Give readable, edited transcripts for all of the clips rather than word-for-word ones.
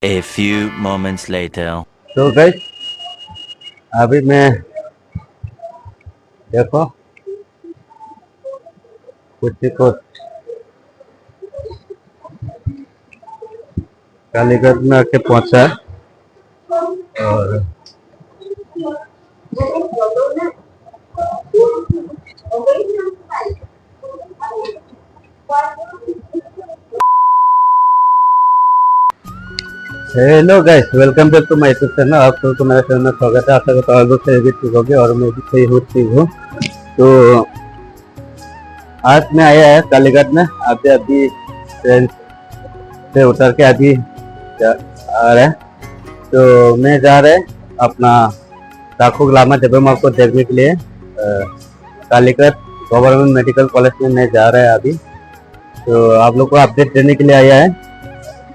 A few moments later. तो guys अभी मैं देखो कुछ को कालीगंज में आके पहुंचा है और hello guys, welcome back to my YouTube channel. आप सबको मेरे चैनल में स्वागत है। आशा करता हूँ आप लोग सही भी ठीक होगे और मैं भी सही हूँ, ठीक हूँ। तो आज मैं आया है कालीगंज में। अभी ट्रेन से उतर के अभी आ रहे हैं। तो मैं जा रहे अपना डाकू लामा जबेमा को देखने के लिए कालीगंज गवर्नमेंट मेडिकल कॉलेज में मैं जा रहा है अभी। तो आप लोग को अपडेट देने के लिए आया है।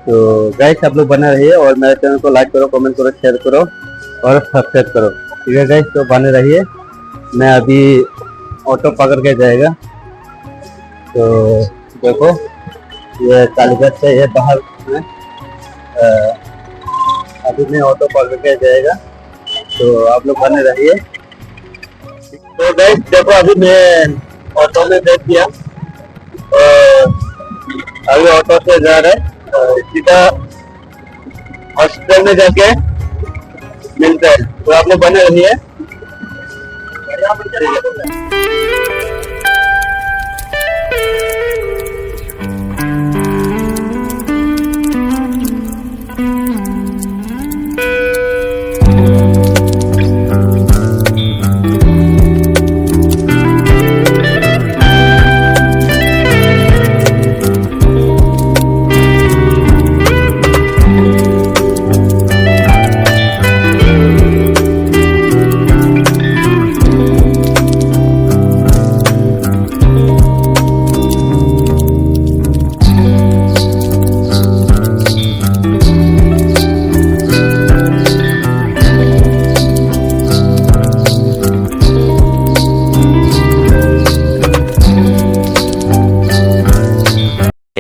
तो गाइस आप लोग बने रहिए और मेरे चैनल को लाइक करो, कमेंट करो, शेयर करो और सब्सक्राइब करो, ठीक है गाइस। तो बने रहिए। मैं अभी ऑटो पकड़ के जाएगा। तो देखो ये कालीगंज से ये बाहर में अभी मैं ऑटो पकड़ के जाएगा। तो आप लोग बने रहिए। तो गाइस देखो अभी मैं ऑटो में बैठ गया और अभी ऑटो से जा रहे हैं सीधा हॉस्पिटल में जाके मिलते हैं। तो आप लोग बने रहिए।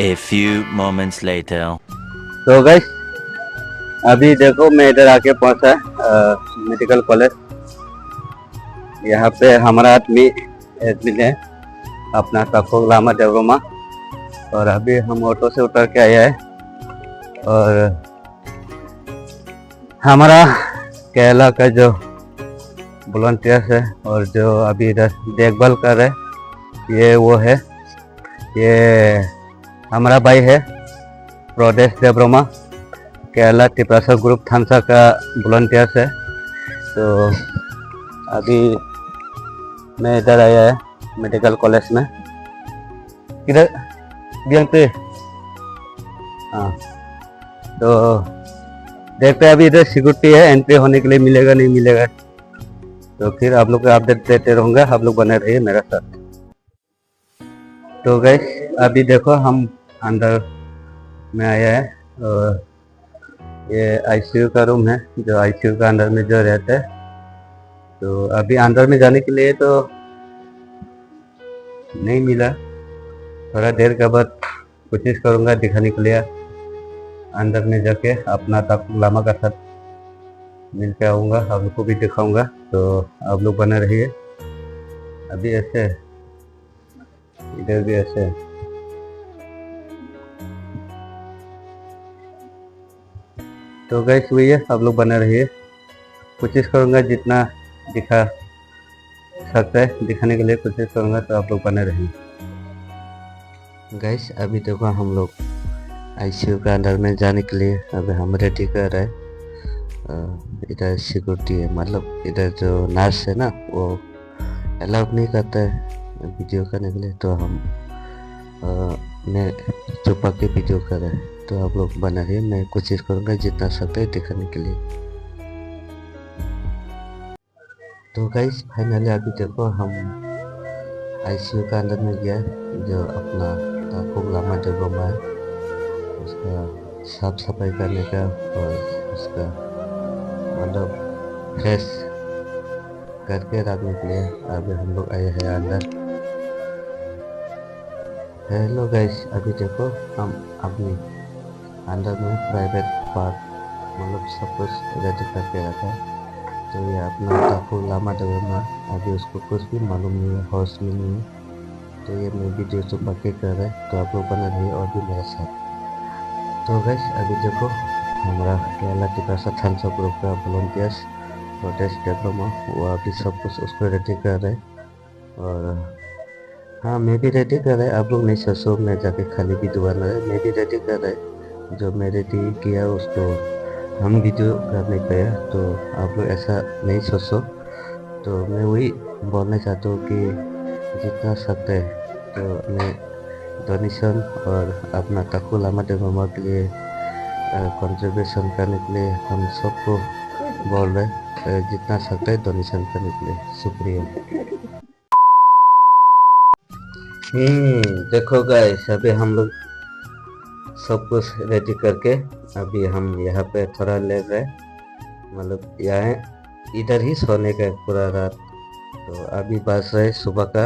A few moments later. तो गाइस अभी देखो मैं इधर आके पहुंचा मेडिकल कॉलेज। यहाँ पे हमारा आदमी एडमिट है अपना डाकू लामा जबेमा। और अभी हम ऑटो से उतर के आया है और हमारा केरला का जो वॉलंटियर्स है और जो अभी इधर देखभाल कर रहे ये वो है, ये हमारा भाई है प्रदेश देवरमा, केरला टिप्रासा ग्रुप थानसा का वॉलंटियर्स है। तो अभी मैं इधर आया है मेडिकल कॉलेज में। किधर बियंग पे? हाँ, तो देखते हैं अभी इधर सिक्योरिटी है, एंट्री होने के लिए मिलेगा नहीं मिलेगा। तो फिर आप लोग को अपडेट देते रहूँगा, आप लोग बने रहिए मेरे साथ। तो गाइस अभी देखो हम अंदर में आया है और ये आईसीयू का रूम है, जो आईसीयू का अंदर में जो रहता है। तो अभी अंदर में जाने के लिए तो नहीं मिला, थोड़ा देर के बाद कोशिश करूँगा दिखाने के लिए। अंदर में जाके अपना डाकू लामा का साथ मिल के आऊँगा, आप लोग को भी दिखाऊँगा। तो आप लोग बने रहिए। अभी ऐसे इधर भी ऐसे तो गाइस वही है, आप लोग बने रहिए। कोशिश करूँगा जितना दिखा सकता है दिखाने के लिए कोशिश करूँगा। तो आप लोग बने रहिए। गाइस अभी देखो हम लोग आईसीयू का अंदर में जाने के लिए अभी हम रेडी कर रहे हैं। इधर सिक्योरिटी है, मतलब इधर जो नर्स है ना वो अलाउड नहीं करता है वीडियो करने के लिए। तो हम मैं छुपा के वीडियो कर रहे हैं। तो आप लोग बना रहिए, मैं कोशिश करूँगा जितना सकते है दिखाने के लिए। तो गाइस फाइनली अभी देखो हम आईसीयू का अंदर में गया है। जो अपना डाकू लामा जबेमा है उसका साफ सफाई करने का और उसका मतलब फ्रेश करके रखने के लिए अभी हम लोग आए हैं अंदर। हेलो गाइस अभी देखो हम अपनी अंदर में प्राइवेट पार्ट मतलब सब कुछ रेडी करके रखा है। तो ये अपना ताकू लामा डगरमा, अभी उसको कुछ भी मालूम नहीं है, होश में नहीं है। तो ये मैं वीडियो जो पक्के कर रहा है, तो आप लोग बना रही और भी मेरे साथ। तो गाइस अभी देखो हमारा केरला टिकासा थानसा ग्रुप का वॉलंटियर्स प्रोटेस्ट डेवलपमा वो अभी सब कुछ उसको रेडी कर रहे हैं। और हाँ मैं भी रेडी कर रहा है, आप लोग नहीं सोचो मैं जाके खाली वीडियो बना रहा है, मैं भी रेडी कर रहा है। जो मैं रेडी किया उसको हम वीडियो कर नहीं पाया, तो आप लोग ऐसा नहीं सोचो। तो मैं वही बोलना चाहता हूँ कि जितना सकते है तो मैं डोनेशन और अपना ताकू लामा डेवलपमा के लिए कंट्रीब्यूशन करने के लिए हम सबको बोल रहे हैं, जितना सकते है डोनेशन करने के लिए। शुक्रिया। देखो गाइस अभी हम लोग सब कुछ रेडी करके अभी हम यहाँ पे थोड़ा लेट रहे, मतलब यहाँ इधर ही सोने का पूरा रात। तो अभी बज रहे सुबह का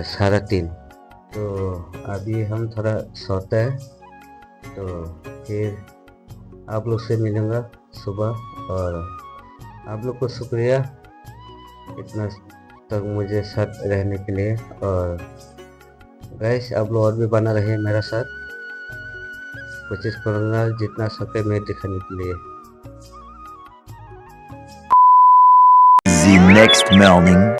3:30। तो अभी हम थोड़ा सोते हैं, तो फिर आप लोग से मिलूँगा सुबह। और आप लोग को शुक्रिया इतना तक मुझे साथ रहने के लिए। और गाइस आप लोग और भी बना रहे मेरा साथ, कोशिश करूँगा जितना सके मैं दिखाने के लिए। The next morning.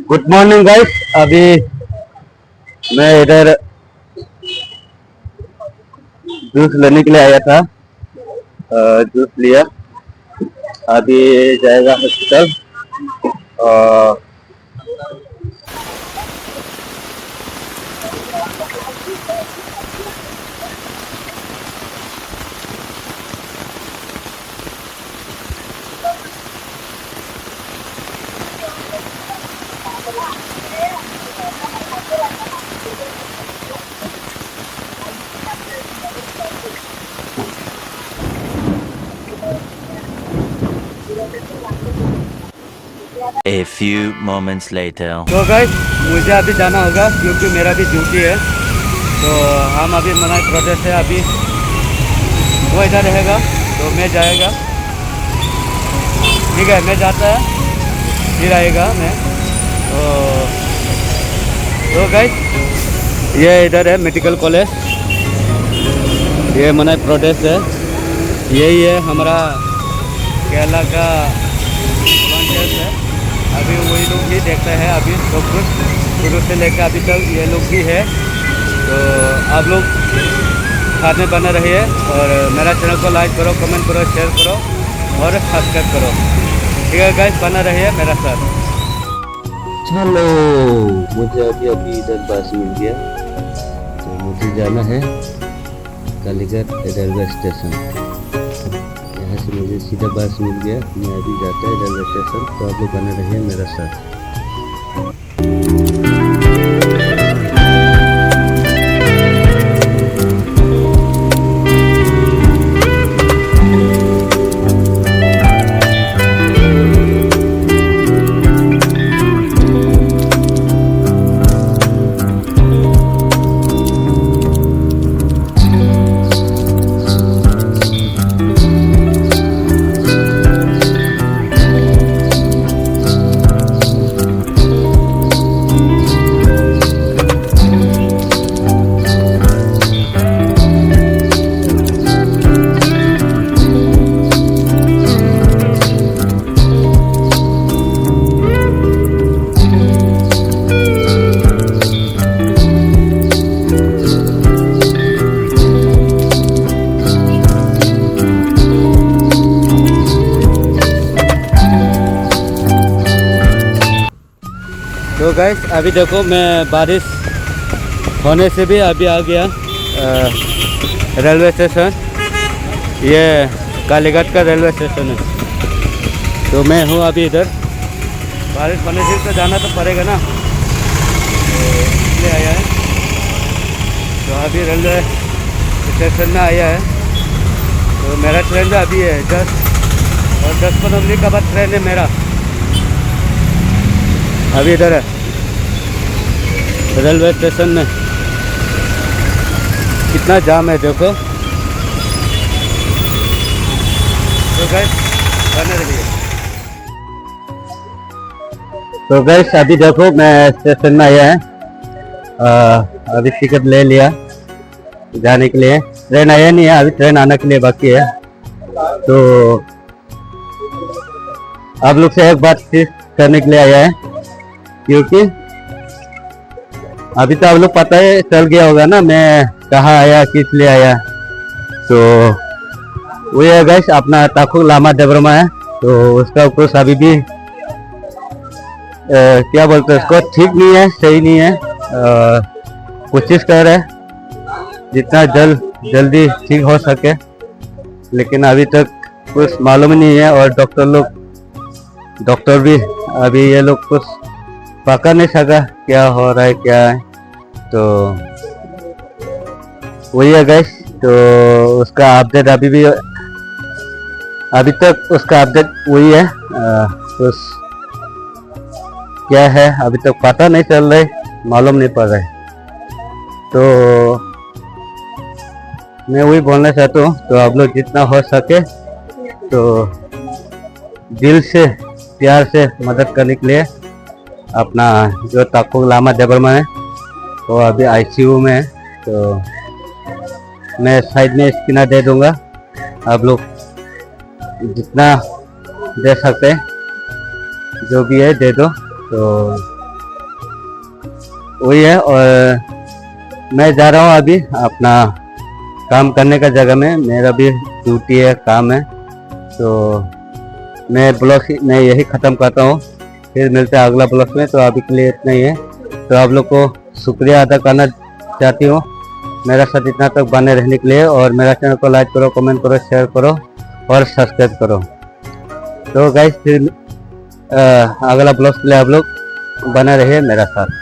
Good morning guys, अभी मैं इधर जूस लेने के लिए आया था, जूस लिया, अभी जाएगा हॉस्पिटल। और A few moments later. तो गाइस मुझे अभी जाना होगा क्योंकि मेरा भी ड्यूटी है। तो हम अभी मना प्रोटेस्ट है, अभी वो इधर रहेगा तो मैं जाएगा। ठीक है मैं जाता है फिर आएगा मैं। तो गाइस ये इधर है मेडिकल कॉलेज, ये मना प्रोटेस्ट है, यही है हमारा केरला का वॉलंटियर्स है। अभी वही लोग भी देखते हैं, अभी सब कुछ शुरू से लेकर अभी तक ये लोग भी है। तो आप लोग साथ में बने रहिए और मेरा चैनल को लाइक करो, कमेंट करो, शेयर करो और सब्सक्राइब करो। ठीक है गाइस बना रहिए मेरा साथ। चलो मुझे अभी इधर बस मिल गया, तो मुझे जाना है कालीघाट रेलवे स्टेशन। यहाँ से मुझे सीधा बस मिल गया, मैं अभी जाता है रेलवे स्टेशन। तो आप लोग बने रहिए मेरा साथ। तो गाइस अभी देखो मैं बारिश होने से भी अभी आ गया रेलवे स्टेशन। ये कालीघाट का रेलवे स्टेशन है। तो मैं हूँ अभी इधर। बारिश होने से तो जाना तो पड़ेगा ना, तो इसलिए आया है। तो अभी रेलवे स्टेशन में आया है। तो मेरा ट्रेन भी अभी है 10-15 मिनट का बाद ट्रेन है मेरा। अभी इधर है रेलवे स्टेशन में। कितना जाम है देखो। तो गाइस बने रहिए। तो गाइस अभी देखो मैं स्टेशन में आया है। अभी टिकट ले लिया जाने के लिए। ट्रेन आया नहीं है, अभी ट्रेन आने के लिए बाकी है। तो आप लोग से एक बात करने के लिए आया है, क्योंकि अभी तो आप लोग पता है चल गया होगा ना मैं कहाँ आया, किस लिए आया। तो वो है गाइस अपना ताकुक लामा देबरमा है। तो उसका कुछ अभी भी क्या बोलते हैं उसको, ठीक नहीं है, सही नहीं है। कोशिश कर रहे हैं जितना जल्दी ठीक हो सके, लेकिन अभी तक कुछ मालूम नहीं है। और डॉक्टर भी अभी ये लोग कुछ पकड़ नहीं सका क्या हो रहा है क्या है। तो वही है गाइस। तो उसका अपडेट अभी तक उसका अपडेट वही है। कुछ क्या है अभी तक पता नहीं चल रहा है, मालूम नहीं पड़ रहा है। तो मैं वही बोलना चाहता हूँ। तो आप लोग जितना हो सके तो दिल से प्यार से मदद करने के लिए। अपना जो ताकुक लामा देबरमा है वो अभी आईसीयू में है। तो मैं साइड में स्पिनर दे दूंगा, आप लोग जितना दे सकते हैं जो भी है दे दो। तो वही है। और मैं जा रहा हूँ अभी अपना काम करने का जगह में। मेरा भी ड्यूटी है, काम है। तो मैं ब्लॉग मैं यही ख़त्म करता हूँ, फिर मिलते हैं अगला ब्लॉग में। तो अभी के लिए इतना ही है। तो आप लोग को शुक्रिया अदा करना चाहती हूँ मेरा साथ इतना तक बने रहने के लिए। और मेरा चैनल को लाइक करो, कमेंट करो, शेयर करो और सब्सक्राइब करो। तो गाइस फिर अगला ब्लॉग के लिए आप लोग बने रहिए मेरा साथ।